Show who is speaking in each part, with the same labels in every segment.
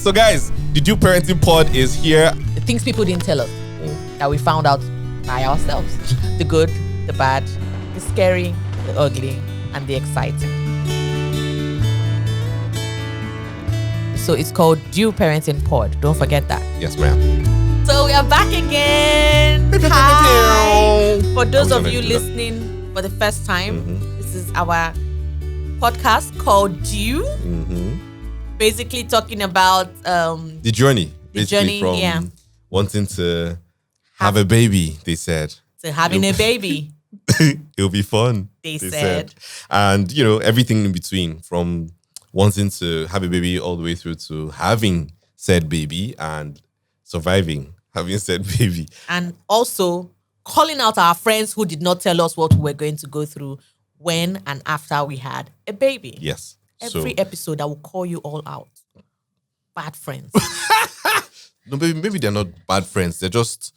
Speaker 1: So guys, the Due Parenting Pod is here.
Speaker 2: The things people didn't tell us that we found out by ourselves. The good, the bad, the scary, the ugly, and the exciting. So it's called Due Parenting Pod. Don't forget that.
Speaker 1: Yes, ma'am.
Speaker 2: So we are back again. Hi. For those of you listening for the first time, this is our podcast called Due. Basically talking about
Speaker 1: the journey.
Speaker 2: The journey,
Speaker 1: from wanting to have a baby, they said.
Speaker 2: To having a baby.
Speaker 1: It'll be fun.
Speaker 2: They said.
Speaker 1: And, everything in between, from wanting to have a baby all the way through to having said baby and surviving having said baby. And
Speaker 2: also calling out our friends who did not tell us what we were going to go through when and after we had a baby.
Speaker 1: Yes.
Speaker 2: Every episode, I will call you all out. Bad friends.
Speaker 1: No, maybe they're not bad friends. They're just...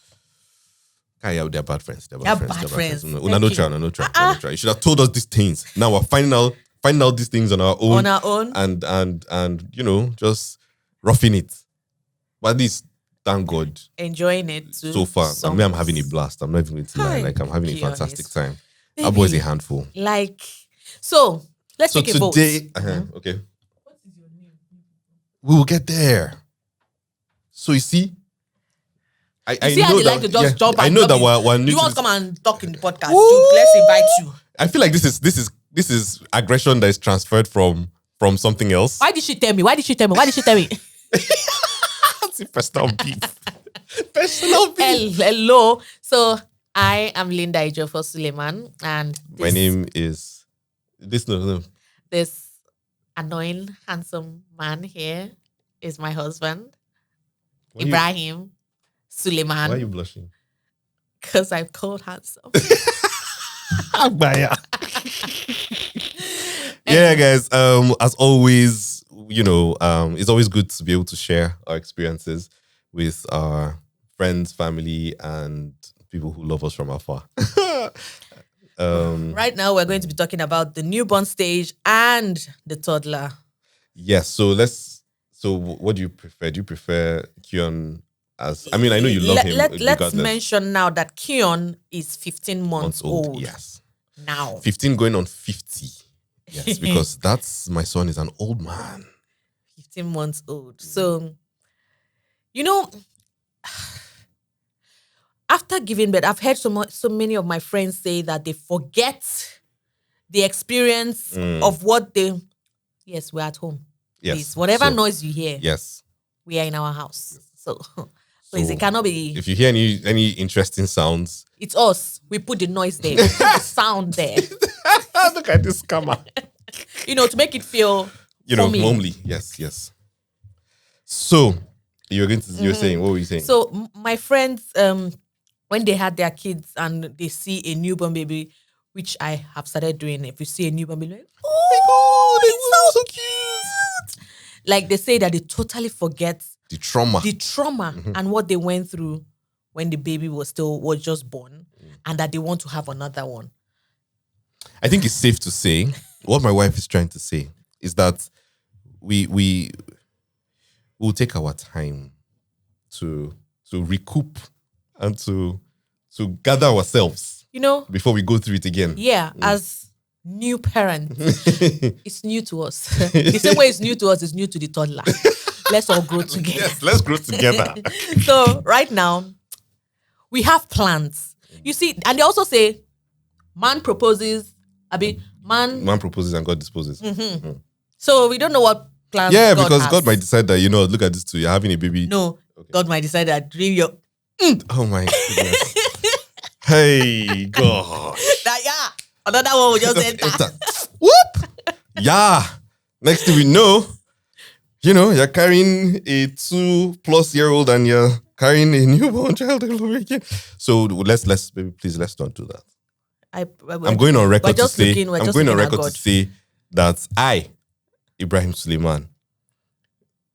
Speaker 1: they're bad friends. They're bad friends. No try. You should have told us these things. Now we're finding out these things on our own. And just roughing it. But at least, thank God.
Speaker 2: Enjoying it too.
Speaker 1: So far. I'm having a blast. I'm not even going to lie. I'm having a fantastic time. Our boy's a handful.
Speaker 2: So let's take a vote.
Speaker 1: Okay. What is your name? We will get there. So you see, I know that. Like to just jump I know that we're new.
Speaker 2: You want to come and talk in the podcast? Let's invite you.
Speaker 1: I feel like this is aggression that is transferred from something else.
Speaker 2: Why did she tell me?
Speaker 1: Personal beef.
Speaker 2: Hello. So I am Linda Ejiofor Suleiman, and
Speaker 1: my name is this
Speaker 2: annoying, handsome man here is my husband, Ibrahim Suleiman.
Speaker 1: Why are you blushing?
Speaker 2: Because I'm called handsome.
Speaker 1: Yeah, guys. As always, it's always good to be able to share our experiences with our friends, family, and people who love us from afar.
Speaker 2: Right now, we're going to be talking about the newborn stage and the toddler.
Speaker 1: Yes. So what do you prefer? Do you prefer Keon as... I know you love him.
Speaker 2: Let's mention now that Keon is 15 months old.
Speaker 1: Yes.
Speaker 2: Now.
Speaker 1: 15 going on 50. Yes, because my son is an old man.
Speaker 2: 15 months old. So, after giving birth, I've heard so many of my friends say that they forget the experience of what they... Yes, we're at home.
Speaker 1: Yes.
Speaker 2: Please, whatever noise you hear.
Speaker 1: Yes.
Speaker 2: We are in our house. So, please, it cannot be...
Speaker 1: If you hear any interesting sounds...
Speaker 2: It's us. We put the noise there. We put the sound there.
Speaker 1: Look at this camera.
Speaker 2: To make it feel...
Speaker 1: homely. Yes. So, you're saying, what were you saying?
Speaker 2: So, my friends... when they had their kids and they see a newborn baby, which I have started doing, if you see a newborn baby, like, oh my God, it's so cute. Like they say that they totally forget
Speaker 1: the trauma
Speaker 2: and what they went through when the baby was just born, and that they want to have another one.
Speaker 1: I think it's safe to say what my wife is trying to say is that we will take our time to recoup and to gather ourselves, before we go through it again.
Speaker 2: Yeah, as new parents, it's new to us. The same way it's new to us, it's new to the toddler. Let's all grow together.
Speaker 1: Yes, let's grow together.
Speaker 2: So right now, we have plans. You see, and they also say, man proposes, man
Speaker 1: proposes and God disposes.
Speaker 2: So we don't know what plans.
Speaker 1: Yeah, because God might decide that look at this too. You're having a baby.
Speaker 2: No, okay. God might decide that during your.
Speaker 1: Oh my goodness. Hey, God.
Speaker 2: Another one will just enter.
Speaker 1: Whoop! Yeah. Next thing we know, you're carrying a 2+-year-old and you're carrying a newborn child all over again. So let's baby, please, let's don't do that. I'm going on record to say that I, Ibrahim Suleiman,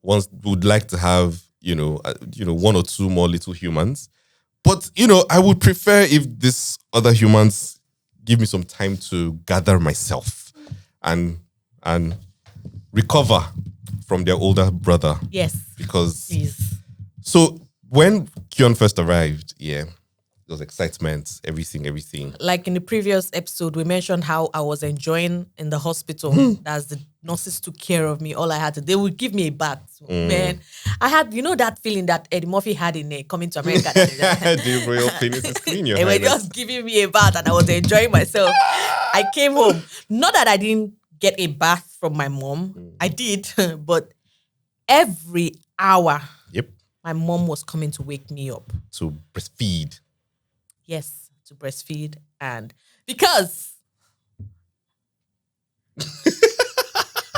Speaker 1: would like to have one or two more little humans. But, I would prefer if these other humans give me some time to gather myself and recover from their older brother.
Speaker 2: Yes.
Speaker 1: Because
Speaker 2: Please.
Speaker 1: so when Keon first arrived, there was excitement, everything.
Speaker 2: Like in the previous episode, we mentioned how I was enjoying in the hospital as the nurses took care of me. All I had to, they would give me a bath. Man, I had, that feeling that Eddie Murphy had in Coming to America.
Speaker 1: The royal penis is clean, your
Speaker 2: They were
Speaker 1: highness.
Speaker 2: just giving me a bath and I was enjoying myself. I came home. Not that I didn't get a bath from my mom. I did, but every hour,
Speaker 1: Yep.
Speaker 2: my mom was coming to wake me up.
Speaker 1: To breastfeed.
Speaker 2: Yes, to breastfeed. And because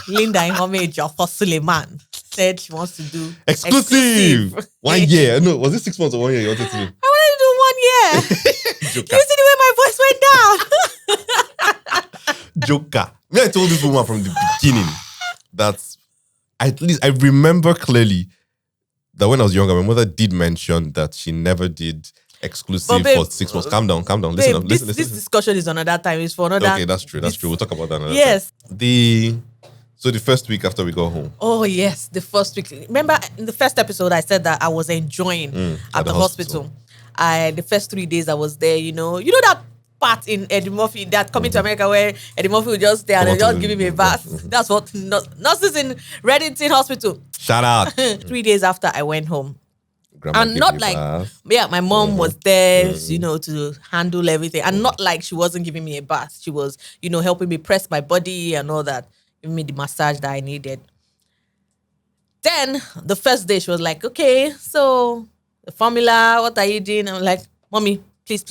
Speaker 2: Linda in homage for Suleiman said she wants to do
Speaker 1: Exclusive. 1 year. No, was it 6 months or 1 year you wanted to do?
Speaker 2: I wanted to do 1 year.
Speaker 1: Joker.
Speaker 2: You see the way my voice went down.
Speaker 1: Joker. Me, I told this woman from the beginning that at least I remember clearly that when I was younger, my mother did mention that she never did exclusive
Speaker 2: But babe,
Speaker 1: for 6 months. Calm down.
Speaker 2: Babe,
Speaker 1: Listen.
Speaker 2: this discussion is another time. It's for another.
Speaker 1: Okay, that's true. We'll talk about that another
Speaker 2: Yes.
Speaker 1: time. So the first week after we got home.
Speaker 2: Oh, yes. The first week. Remember in the first episode, I said that I was enjoying at the hospital. The first 3 days I was there, you know that part in Eddie Murphy, that Coming to America where Eddie Murphy would just stay and they just give me a bath. That's what nurses in Reddington Hospital.
Speaker 1: Shout out.
Speaker 2: 3 days after I went home.
Speaker 1: Grandma
Speaker 2: And
Speaker 1: gave
Speaker 2: not
Speaker 1: you
Speaker 2: like,
Speaker 1: bath.
Speaker 2: my mom was there, to handle everything. And not like she wasn't giving me a bath. She was, helping me press my body and all that, giving me the massage that I needed. Then the first day she was like, okay, so the formula, what are you doing? I'm like, mommy, please.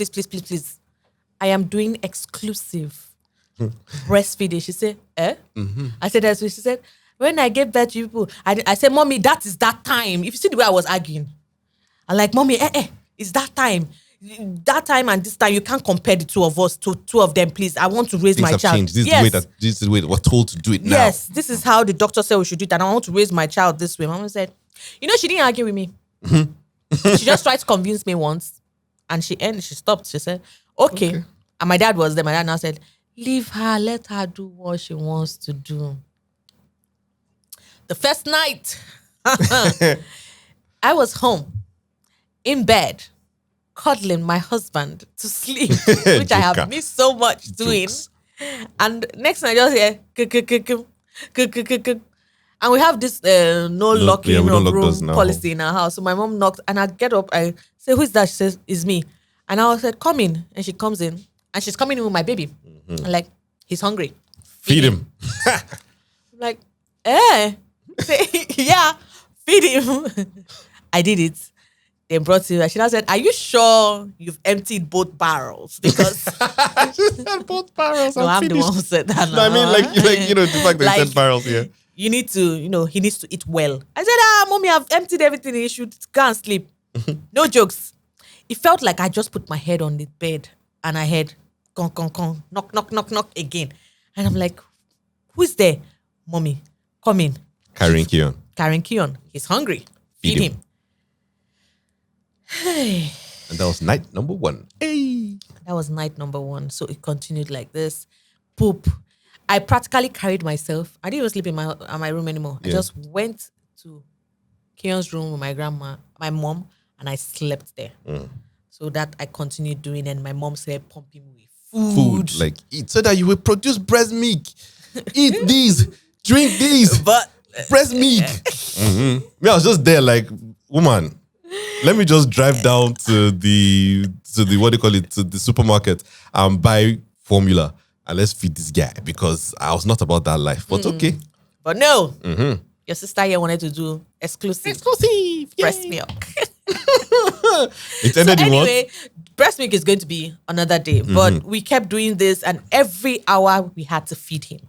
Speaker 2: I am doing exclusive breastfeeding. She said, eh? I said, that's what she said. When I gave birth to people, I said, mommy, that is that time. If you see the way I was arguing, I'm like, mommy, it's that time. That time and this time, you can't compare the two of us to two of them, please. I want to raise
Speaker 1: Things
Speaker 2: my
Speaker 1: have
Speaker 2: child.
Speaker 1: changed. This is the way we're told to do it now.
Speaker 2: Yes, this is how the doctor said we should do it, and I want to raise my child this way. Mama said, she didn't argue with me. She just tried to convince me once, and she stopped. She said, okay. And my dad was there. My dad now said, leave her, let her do what she wants to do. The first night, I was home, in bed, cuddling my husband to sleep, which I have missed so much doing. And next night, I just hear, and we have this no locking of room policy in our house. So my mom knocked, and I get up, I say, who is that? She says, it's me. And I said, come in. And she comes in, and she's coming in with my baby. I'm like, he's hungry.
Speaker 1: Feed him.
Speaker 2: I'm like, yeah, feed him. I did it. They brought him. She now said, are you sure you've emptied both barrels? Because
Speaker 1: She said both barrels.
Speaker 2: no, I'm the one who said that.
Speaker 1: No, I mean, like the fact that you said barrels here.
Speaker 2: You need to, he needs to eat well. I said, mommy, I've emptied everything. He should go and sleep. No jokes. It felt like I just put my head on the bed and I heard, gong, gong, gong, knock again. And I'm like, who's there? Mommy, come in.
Speaker 1: Carrying Keon.
Speaker 2: He's hungry.
Speaker 1: Feed
Speaker 2: Feed
Speaker 1: him.
Speaker 2: him. Hey.
Speaker 1: And that was night number 1. Hey.
Speaker 2: That was night number 1. So it continued like this. Poop. I practically carried myself. I didn't even sleep in my room anymore. Yeah. I just went to Keon's room with my grandma, my mom, and I slept there. So that I continued doing, and my mom started pumping me with food.
Speaker 1: Like, eat so that you will produce breast milk. Eat these. Drink these.
Speaker 2: But
Speaker 1: breast milk. I was just there like, woman, let me just drive down to the what do you call it, to the supermarket and buy formula and let's feed this guy, because I was not about that life. But okay.
Speaker 2: But no. Your sister here wanted to do exclusive breast milk.
Speaker 1: It ended in what?
Speaker 2: Anyway, breast milk is going to be another day. But we kept doing this, and every hour we had to feed him.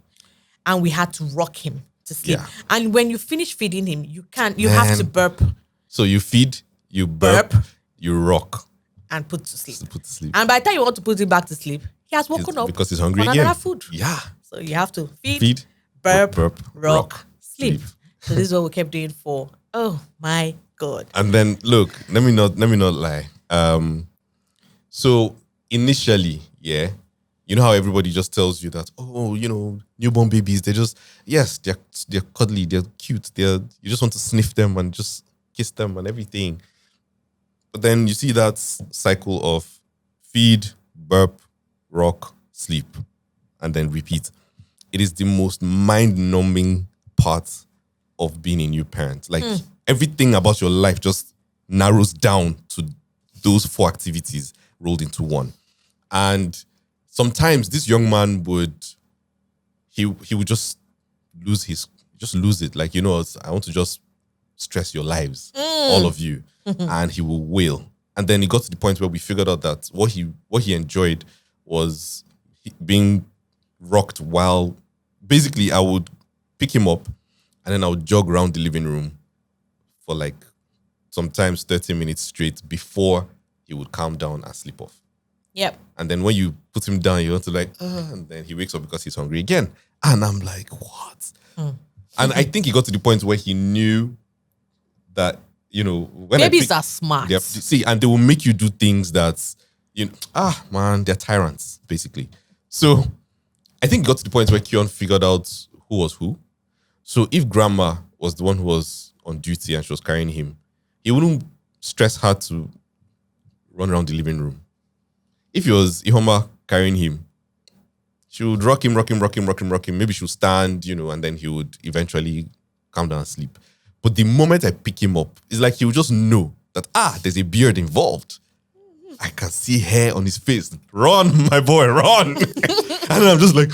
Speaker 2: And we had to rock him to sleep. Yeah. And when you finish feeding him, you have to burp.
Speaker 1: So you feed, you burp, you rock.
Speaker 2: And put to sleep. And by the time you want to put him back to sleep, he has woken up.
Speaker 1: Because he's hungry
Speaker 2: for
Speaker 1: again.
Speaker 2: Another food.
Speaker 1: Yeah.
Speaker 2: So you have to feed, burp, rock, sleep. So this is what we kept doing for, oh my God.
Speaker 1: And then look, let me not lie. So initially, You know how everybody just tells you that, oh, newborn babies, they're cuddly, they're cute, you just want to sniff them and just kiss them and everything. But then you see that cycle of feed, burp, rock, sleep, and then repeat. It is the most mind-numbing part of being a new parent. Like everything about your life just narrows down to those 4 activities rolled into one. And sometimes this young man would just lose it. Like, I want to just stress your lives, all of you. And he will wail. And then it got to the point where we figured out that what he enjoyed was being rocked while basically I would pick him up and then I would jog around the living room for like sometimes 30 minutes straight before he would calm down and sleep off.
Speaker 2: Yep.
Speaker 1: And then when you put him down, you want to like, and then he wakes up because he's hungry again. And I'm like, what? And I think he got to the point where he knew that, when
Speaker 2: babies are smart.
Speaker 1: See, and they will make you do things that, they're tyrants, basically. So I think it got to the point where Keon figured out who was who. So if grandma was the one who was on duty and she was carrying him, he wouldn't stress her to run around the living room. If it was Ihoma carrying him, she would rock him. Maybe she would stand, and then he would eventually calm down and sleep. But the moment I pick him up, it's like he would just know that, there's a beard involved. I can see hair on his face. Run, my boy, run. And I'm just like,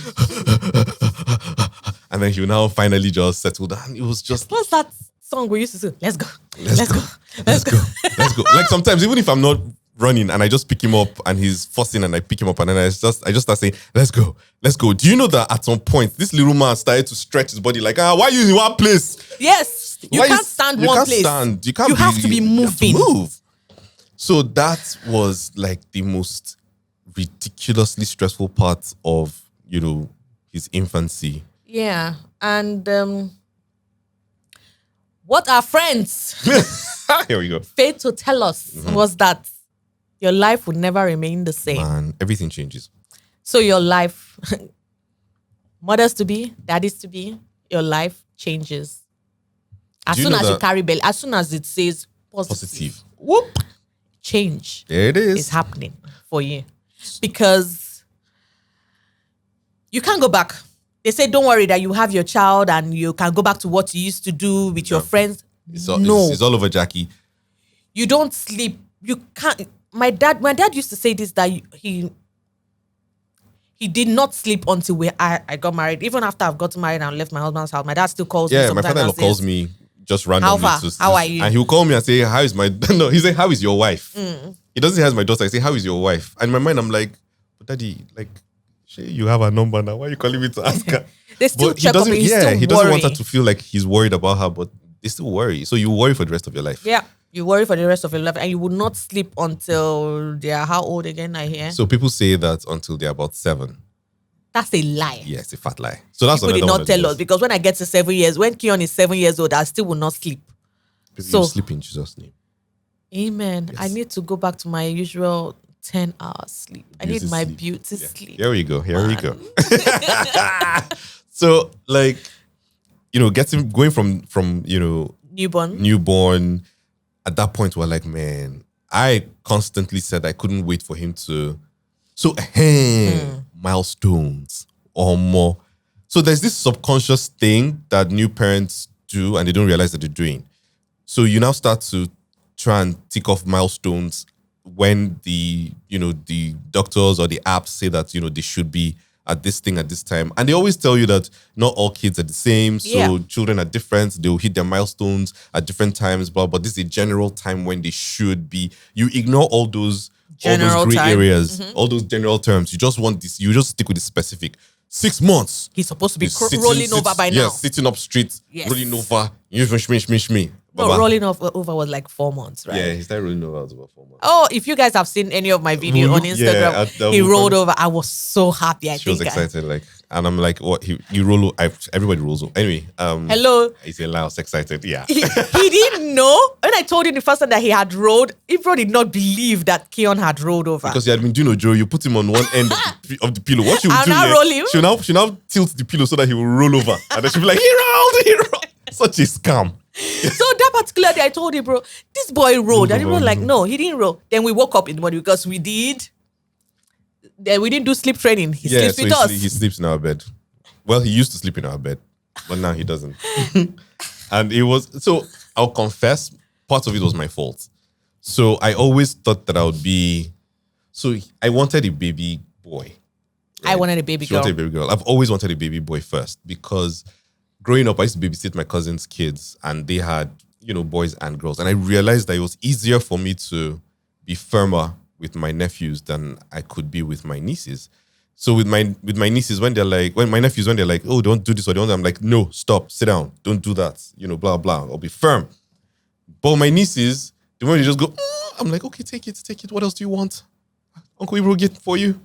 Speaker 1: and then he will now finally just settle down. It was just...
Speaker 2: What's that song we used to sing? Let's go.
Speaker 1: Like sometimes, even if I'm not running and I just pick him up and he's fussing and I pick him up and then I just start saying, let's go. Do you know that at some point, this little man started to stretch his body like, why are you in one place?
Speaker 2: Yes. You can't stand one place.
Speaker 1: You
Speaker 2: have to be moving.
Speaker 1: Move. So that was like the most ridiculously stressful part of, his infancy.
Speaker 2: Yeah. And what our friends
Speaker 1: here we go.
Speaker 2: failed to tell us was that your life would never remain the same.
Speaker 1: Man, everything changes.
Speaker 2: So your life, mothers to be, daddies to be, your life changes. As soon as you carry belly, as soon as it says positive. Whoop, change
Speaker 1: there it
Speaker 2: is happening for you. Because you can't go back. They say, don't worry that you have your child and you can go back to what you used to do with your friends.
Speaker 1: It's all over Jackie.
Speaker 2: You don't sleep. You can't. My dad used to say this, that he did not sleep until I got married. Even after I've gotten married and left my husband's house, my dad still calls me sometimes.
Speaker 1: Yeah, my father-in-law calls me just randomly.
Speaker 2: How are you?
Speaker 1: And he'll call me and say, how is my... No, he say, how is your wife? He doesn't say, how's my daughter? I say, how is your wife? And in my mind, I'm like, but daddy, like, you have a number now. Why are you calling me to ask her?
Speaker 2: They still check up and
Speaker 1: he doesn't want her to feel like he's worried about her, but they still worry. So you worry for the rest of your life.
Speaker 2: Yeah. You worry for the rest of your life and you will not sleep until they are how old again, I hear?
Speaker 1: So people say that until they're about 7.
Speaker 2: That's a lie.
Speaker 1: Yeah, it's a fat lie. So that's
Speaker 2: people did not tell us, because when I get to 7 years, when Keon is 7 years old, I still will not sleep.
Speaker 1: So sleep in Jesus' name.
Speaker 2: Amen. Yes. I need to go back to my usual 10 hours sleep. I need my beauty sleep.
Speaker 1: Here we go. So like, going from newborn, at that point we're like, man, I constantly said I couldn't wait for him to. So milestones or more. So there's this subconscious thing that new parents do and they don't realize that they're doing. So you now start to try and tick off milestones when the doctors or the apps say that, they should be at this thing at this time. And they always tell you that not all kids are the same. So children are different. They'll hit their milestones at different times, but this is a general time when they should be. You ignore all those gray areas, all those general terms. You just want this. You just stick with the specific. 6 months.
Speaker 2: He's supposed to be rolling over by now.
Speaker 1: Yeah, sitting up straight, rolling over. You shme.
Speaker 2: No, rolling over was like 4 months, right?
Speaker 1: Yeah, he started rolling over about 4 months.
Speaker 2: Oh, if you guys have seen any of my video on Instagram, he rolled over. I was so happy.
Speaker 1: She was excited, and I'm like, what? You roll? Everybody rolls over. Anyway,
Speaker 2: hello.
Speaker 1: He said, I was excited. Yeah.
Speaker 2: He didn't know. When I told him the first time that he had rolled, Ibro did not believe that Keon had rolled over.
Speaker 1: Because he had been doing Ojo, you put him on one end of the pillow. What she would do?
Speaker 2: Now roll him.
Speaker 1: She now tilt the pillow so that he will roll over, and then she'll be like, he rolled. Such a scam.
Speaker 2: So that particular day, I told him, bro, this boy rolled. And he was like, no, he didn't roll. Then we woke up in the morning because we didn't do sleep training. He sleeps with us.
Speaker 1: He sleeps in our bed. Well, he used to sleep in our bed, but now he doesn't. And it was, so I'll confess, part of it was my fault. So I always thought that I would be, so I wanted a baby boy.
Speaker 2: Right? I wanted a baby girl.
Speaker 1: She wanted a baby girl. I've always wanted a baby boy first because growing up, I used to babysit my cousin's kids and they had, boys and girls. And I realized that it was easier for me to be firmer with my nephews than I could be with my nieces. So with my nieces, when my nephews, when they're like, oh, don't do this or don't, I'm like, no, stop, sit down, don't do that, blah, blah. I'll be firm. But my nieces, the moment they just go, I'm like, okay, take it. What else do you want? Uncle Ibro will get for you.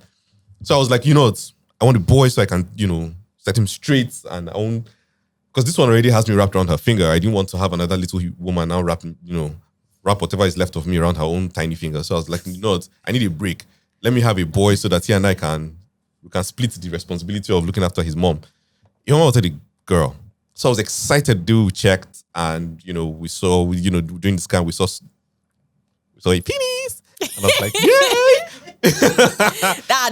Speaker 1: So I was like, what? I want a boy so I can, set him straight and I won't. Because this one already has me wrapped around her finger. I didn't want to have another little woman now wrap whatever is left of me around her own tiny finger. So I was like, I need a break. Let me have a boy so that he and I can split the responsibility of looking after his mom. Your mom wanted a girl. So I was excited. We checked and, we saw, during the scan, we saw a penis. And I was like, yay!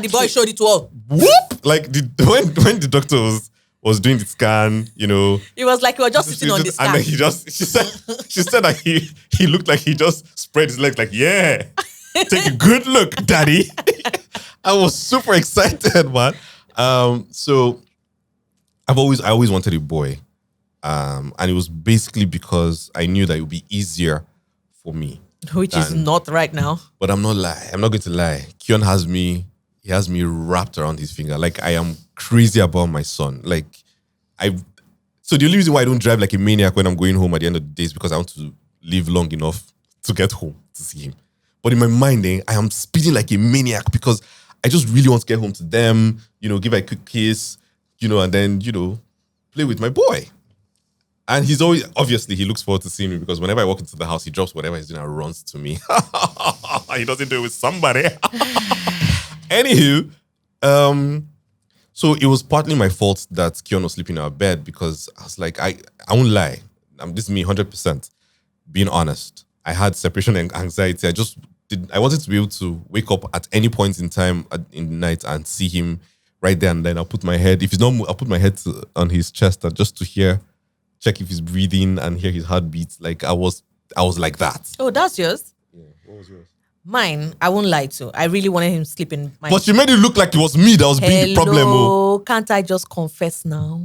Speaker 2: The boy showed it to all.
Speaker 1: Whoop! Like, when the doctor was doing the scan,
Speaker 2: It was like he was just sitting on the scan.
Speaker 1: And then she said that he looked like he just spread his legs like, yeah, take a good look, daddy. I was super excited, man. So I always wanted a boy. And it was basically because I knew that it would be easier for me.
Speaker 2: Which is not right now.
Speaker 1: But I'm not going to lie. Keon has me wrapped around his finger. Like, I am crazy about my son. Like, so the only reason why I don't drive like a maniac when I'm going home at the end of the day is because I want to live long enough to get home to see him. But in my mind, I am speeding like a maniac because I just really want to get home to them, give a quick kiss, and then, play with my boy. And he's always, obviously, he looks forward to seeing me because whenever I walk into the house, he drops whatever he's doing and runs to me. He doesn't do it with somebody. Anywho, so it was partly my fault that Keon was sleeping in our bed because I was like, I won't lie. This is me 100%. Being honest. I had separation anxiety. I wanted to be able to wake up at any point in time in the night and see him right there. And then I'll put my head, if he's not, I'll put my head on his chest just to check if he's breathing and hear his heartbeat. Like I was like that.
Speaker 2: Oh, that's yours?
Speaker 1: Yeah. What was yours?
Speaker 2: Mine, I won't lie to. I really wanted him sleeping.
Speaker 1: But you made it look like it was me that was being the problem. Oh,
Speaker 2: can't I just confess now?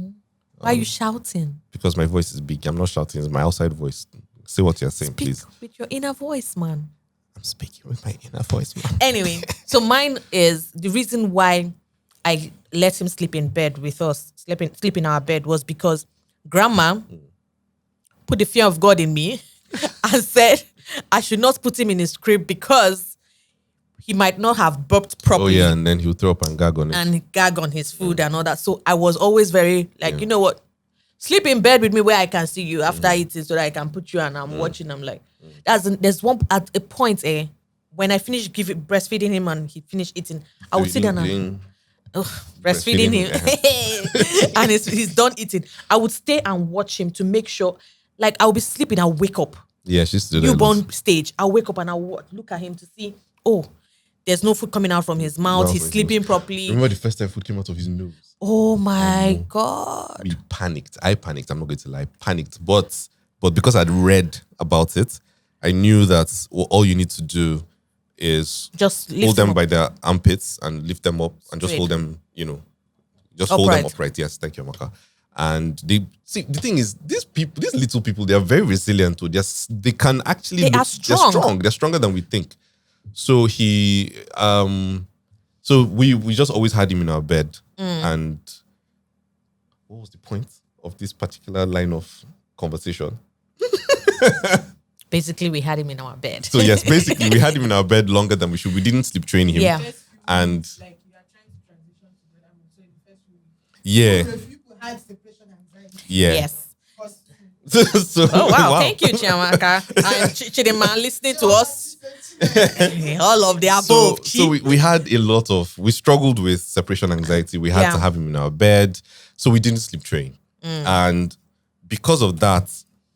Speaker 2: Why are you shouting?
Speaker 1: Because my voice is big. I'm not shouting. It's my outside voice. Say what you're saying, please.
Speaker 2: With your inner voice, man.
Speaker 1: I'm speaking with my inner voice, man.
Speaker 2: Anyway, so mine is the reason why I let him sleep in bed with us, sleep in our bed, was because Grandma put the fear of God in me and said I should not put him in his crib because he might not have burped properly.
Speaker 1: Oh yeah, and then he'll throw up and gag on it.
Speaker 2: And gag on his food and all that. So I was always very like, you know what? Sleep in bed with me where I can see you after eating so that I can put you and I'm watching. I'm like, there's one at a point, when I finished breastfeeding him and he finished eating, I would sit down and breastfeeding him. And he's done eating. I would stay and watch him to make sure, like I'll be sleeping, I'll wake up.
Speaker 1: Yeah, she's still
Speaker 2: newborn stage. I'll wake up and I'll look at him to see, there's no food coming out from his mouth. He's sleeping properly.
Speaker 1: Remember the first time food came out of his nose?
Speaker 2: Oh my God.
Speaker 1: We panicked. I panicked. I'm not going to lie. Panicked. But because I'd read about it, I knew that all you need to do is
Speaker 2: just
Speaker 1: hold them by their armpits and lift them up and just hold them, hold them upright. Yes, thank you, Amaka. And the thing is, these little people, they are very resilient. They can actually
Speaker 2: are strong.
Speaker 1: They're strong. They're stronger than we think. So we just always had him in our bed. And what was the point of this particular line of conversation?
Speaker 2: Basically, we had him in our bed.
Speaker 1: So yes, basically we had him in our bed longer than we should. We didn't sleep train him.
Speaker 2: Yeah.
Speaker 1: And
Speaker 3: Like you are trying to transition to the other one. So in the first few weeks.
Speaker 1: yeah.
Speaker 3: So if people had separation anxiety.
Speaker 1: Yeah.
Speaker 2: Yes.
Speaker 1: So,
Speaker 2: Oh wow. Thank you, Chiamaka. And Chidinma listening to us. All of the above.
Speaker 1: So we had we struggled with separation anxiety. We had to have him in our bed. So we didn't sleep train. And because of that,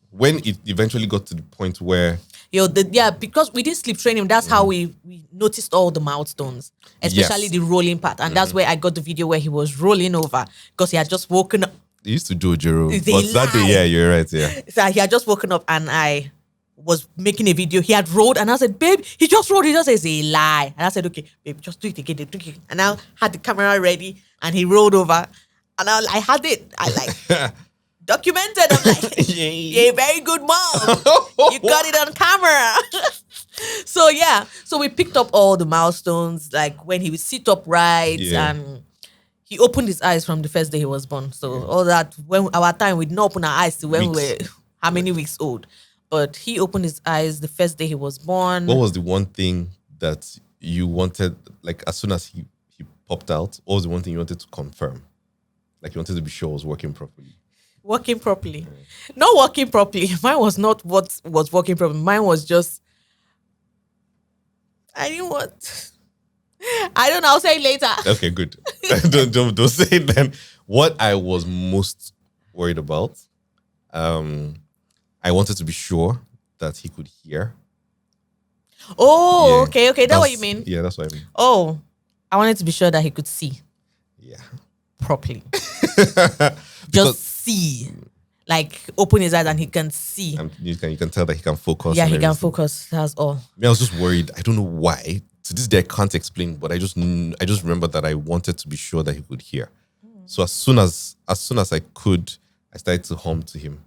Speaker 1: when it eventually got to the point where
Speaker 2: because we didn't sleep train him, that's how we noticed all the milestones, especially the rolling part. And that's where I got the video where he was rolling over because he had just woken up.
Speaker 1: he used to do Jero,
Speaker 2: It's a
Speaker 1: but that day,
Speaker 2: lie.
Speaker 1: yeah, you're right, yeah.
Speaker 2: So he had just woken up and I was making a video. He had rolled and I said, babe, he just rolled. He just says a lie. And I said, okay, babe, just do it again. Do it again. And I had the camera ready and he rolled over. And I had it. I like documented. I'm like, you're a very good mom. You got it on camera. So yeah. So we picked up all the milestones, like when he would sit upright and he opened his eyes from the first day he was born. So all that, when our time, we didn't open our eyes to when we were how many weeks old. But he opened his eyes the first day he was born.
Speaker 1: What was the one thing that you wanted, like as soon as he popped out, what was the one thing you wanted to confirm? Like you wanted to be sure it was working properly?
Speaker 2: Working properly. Not working properly. Mine was not what was working properly. Mine was just, I didn't want... I don't know. I'll say it later.
Speaker 1: Okay, good. don't say it then. What I was most worried about, I wanted to be sure that he could hear.
Speaker 2: Oh,
Speaker 1: Yeah,
Speaker 2: okay. That's what you mean?
Speaker 1: Yeah, that's what I mean.
Speaker 2: Oh, I wanted to be sure that he could see
Speaker 1: Yeah.
Speaker 2: properly.
Speaker 1: Because-
Speaker 2: Just see. Like, open his eyes and he can see.
Speaker 1: And you can tell that he can focus.
Speaker 2: Yeah,
Speaker 1: and
Speaker 2: he can
Speaker 1: everything.
Speaker 2: focus. That's all.
Speaker 1: I was just worried. I don't know why. To this day, I can't explain, but I just remember that I wanted to be sure that he could hear. So as soon as I could, I started to hum to him.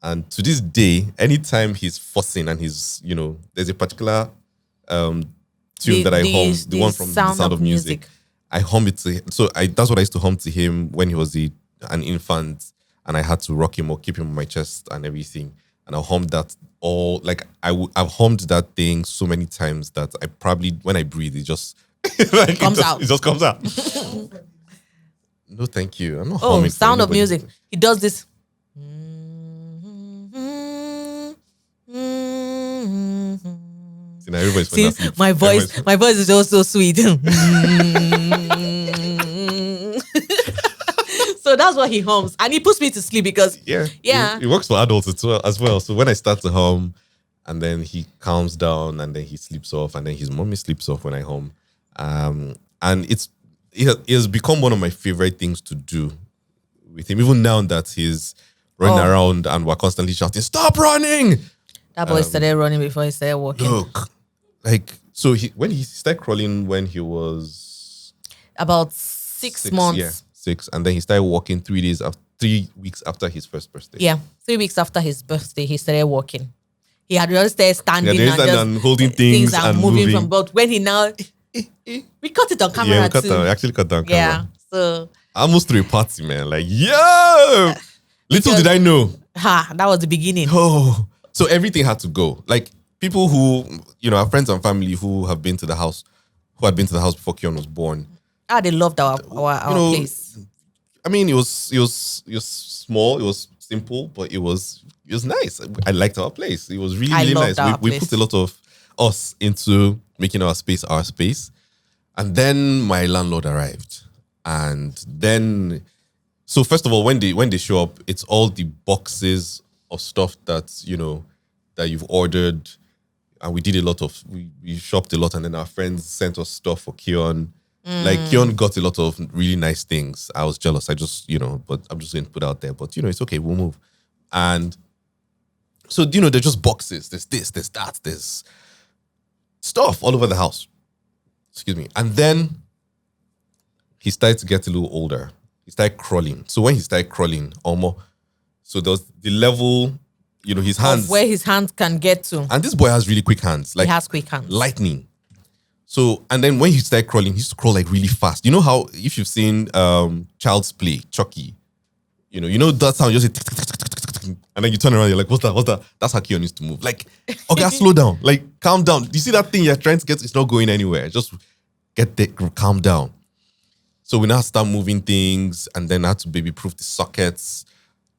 Speaker 1: And to this day, anytime he's fussing and he's, there's a particular tune that I hum, the one from The Sound of Music. I hum it to him. So that's what I used to hum to him when he was an infant and I had to rock him or keep him on my chest and everything. And I hummed that I've hummed that thing so many times that I probably, when I breathe, it just
Speaker 2: Comes out.
Speaker 1: It just comes out. No, thank you. I'm not
Speaker 2: Oh,
Speaker 1: humming. for
Speaker 2: Sound of
Speaker 1: anybody.
Speaker 2: Music. He does this.
Speaker 1: See, now everybody's
Speaker 2: See,
Speaker 1: falling asleep.
Speaker 2: my voice is also sweet. So that's what he hums. And he puts me to sleep because
Speaker 1: Yeah.
Speaker 2: Yeah.
Speaker 1: It works for adults as well. So when I start to hum and then he calms down and then he sleeps off and then his mommy sleeps off when I hum. And it has become one of my favorite things to do with him. Even now that he's running around and we're constantly shouting, "Stop running!"
Speaker 2: that boy started running before he started walking.
Speaker 1: Look. So when he started crawling when he was
Speaker 2: About 6 months.
Speaker 1: Yeah, 6. And then he started walking 3 weeks after his first birthday.
Speaker 2: Yeah, 3 weeks after his birthday, he started walking. He had already started standing
Speaker 1: Yeah,
Speaker 2: and just
Speaker 1: and holding things and
Speaker 2: moving
Speaker 1: moving.
Speaker 2: from. But when he now, we caught it on camera
Speaker 1: Yeah,
Speaker 2: too.
Speaker 1: we actually cut down
Speaker 2: Yeah,
Speaker 1: camera.
Speaker 2: so
Speaker 1: I almost threw a party, man. Like, yo! Little did I know.
Speaker 2: that was the beginning.
Speaker 1: Oh, so everything had to go. Like people who, our friends and family who had been to the house before Keon was born.
Speaker 2: They loved our place.
Speaker 1: I mean, it was small, it was simple, but it was nice. I liked our place. It was really, really
Speaker 2: loved
Speaker 1: nice.
Speaker 2: our
Speaker 1: We
Speaker 2: place.
Speaker 1: put a lot of us into making our space. And then my landlord arrived. And then, so first of all, when they show up, it's all the boxes of stuff that, that you've ordered. And we did we shopped a lot. And then our friends sent us stuff for Keon. Like Keon got a lot of really nice things. I was jealous. I just, but I'm just going to put out there. But, it's okay. We'll move. And so, they're just boxes. There's this, there's that, there's stuff all over the house. Excuse me. And then he started to get a little older. He started crawling. So when he started crawling, so there was the level, his hands.
Speaker 2: Of where his hands can get to.
Speaker 1: And this boy has really quick hands. Like
Speaker 2: He has quick hands.
Speaker 1: lightning. So, and then when he started crawling, he used to crawl like really fast. You know how, if you've seen Child's Play, Chucky, you know that sound, you just say, tick, tick, tick, tick, tick, tick, tick. And then you turn around, you're like, what's that? What's that? That's how Keon used to move. Like, okay, slow down. Like, calm down. You see that thing you're trying to get? It's not going anywhere. Just get there, calm down. So we now start moving things, and then I had to baby-proof the sockets,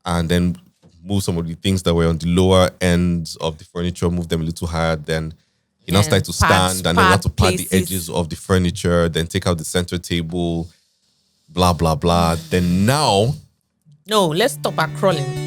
Speaker 1: and then move some of the things that were on the lower ends of the furniture, move them a little higher. Then you now start to stand, and then we have to pad the edges of the furniture, then take out the center table, blah, blah, blah. Then now...
Speaker 2: No, let's stop at crawling.